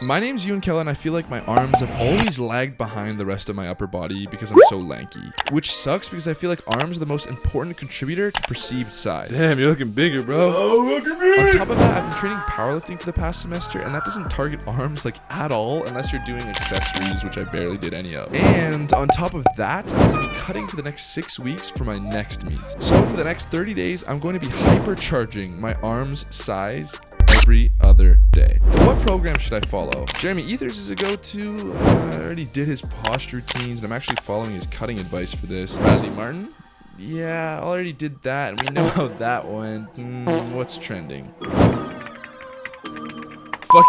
My name's Ewan Kella, and I feel like my arms have always lagged behind the rest of my upper body because I'm so lanky. Which sucks because I feel like arms are the most important contributor to perceived size. Damn, you're looking bigger, bro. Oh, look at me. On top of that, I've been training powerlifting for the past semester, and that doesn't target arms like at all unless you're doing accessories, which I barely did any of. And on top of that, I'm going to be cutting for the next 6 weeks for my next meet. So for the next 30 days, I'm going to be hypercharging my arms size every other day. What program should I follow? Jeremy Ethers is a go-to. I already did his posture routines, and I'm actually following his cutting advice for this. Bradley Martin? Yeah, I already did that, and we know how that went. What's trending? Fuck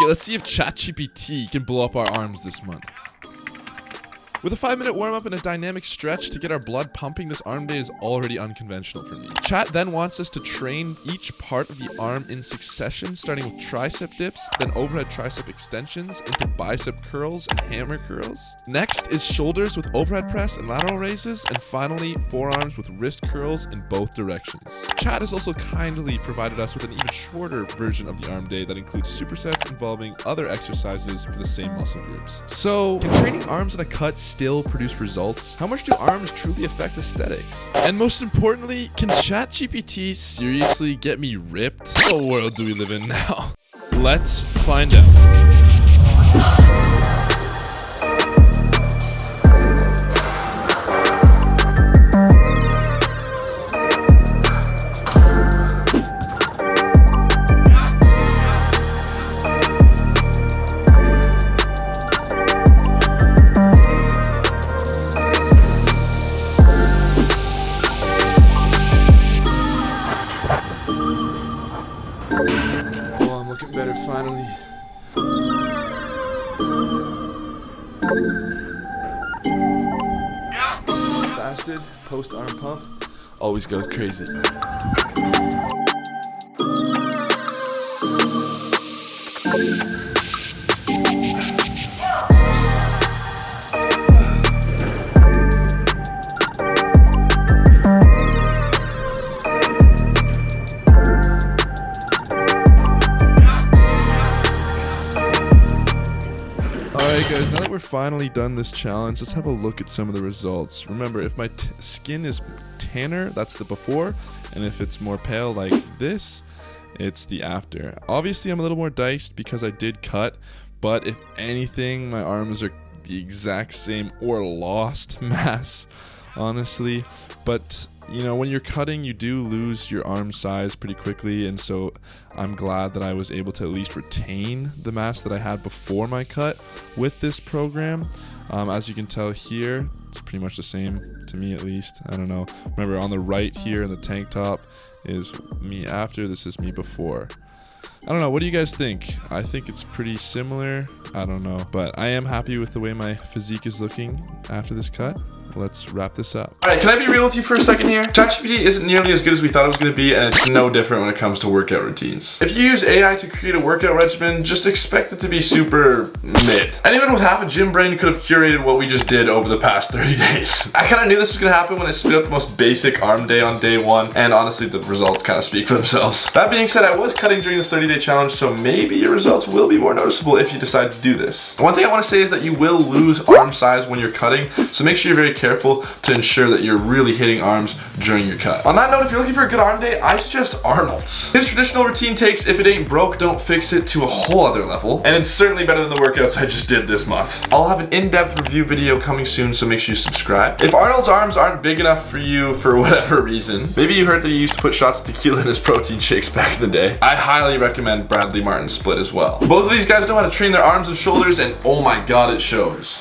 it, let's see if ChatGPT can blow up our arms this month. With a 5-minute warm-up and a dynamic stretch to get our blood pumping, this arm day is already unconventional for me. Chat then wants us to train each part of the arm in succession, starting with tricep dips, then overhead tricep extensions into bicep curls and hammer curls. Next is shoulders with overhead press and lateral raises, and finally forearms with wrist curls in both directions. Chat has also kindly provided us with an even shorter version of the arm day that includes supersets involving other exercises for the same muscle groups. So, can training arms in a cut still produce results? How much do arms truly affect aesthetics? And most importantly, can ChatGPT seriously get me ripped? What world do we live in now? Let's find out. Oh, I'm looking better finally. Fasted, post arm pump, always goes crazy. Alright guys, now that we're finally done this challenge, let's have a look at some of the results. Remember, if my skin is tanner, that's the before, and if it's more pale like this, it's the after. Obviously, I'm a little more diced because I did cut, but if anything, my arms are the exact same or lost mass, honestly. But you know, when you're cutting, you do lose your arm size pretty quickly, and so I'm glad that I was able to at least retain the mass that I had before my cut with this program. As you can tell here, it's pretty much the same to me, at least. I don't know. Remember, on the right here in the tank top is me after, this is me before. I don't know, what do you guys think? I think it's pretty similar. I don't know, but I am happy with the way my physique is looking after this cut. Let's wrap this up. Alright, can I be real with you for a second here? ChatGPT isn't nearly as good as we thought it was going to be, and it's no different when it comes to workout routines. If you use AI to create a workout regimen, just expect it to be super mid. Anyone with half a gym brain could have curated what we just did over the past 30 days. I kind of knew this was going to happen when I spit out the most basic arm day on day one, and honestly the results kind of speak for themselves. That being said, I was cutting during this 30-day challenge, so maybe your results will be more noticeable if you decide to do this. One thing I want to say is that you will lose arm size when you're cutting, so make sure you're very careful to ensure that you're really hitting arms during your cut. On that note, if you're looking for a good arm day, I suggest Arnold's. His traditional routine takes if it ain't broke, don't fix it to a whole other level, and it's certainly better than the workouts I just did this month. I'll have an in-depth review video coming soon, so make sure you subscribe. If Arnold's arms aren't big enough for you for whatever reason, maybe you heard that he used to put shots of tequila in his protein shakes back in the day, I highly recommend Bradley Martin Split as well. Both of these guys know how to train their arms and shoulders, and oh my god, it shows.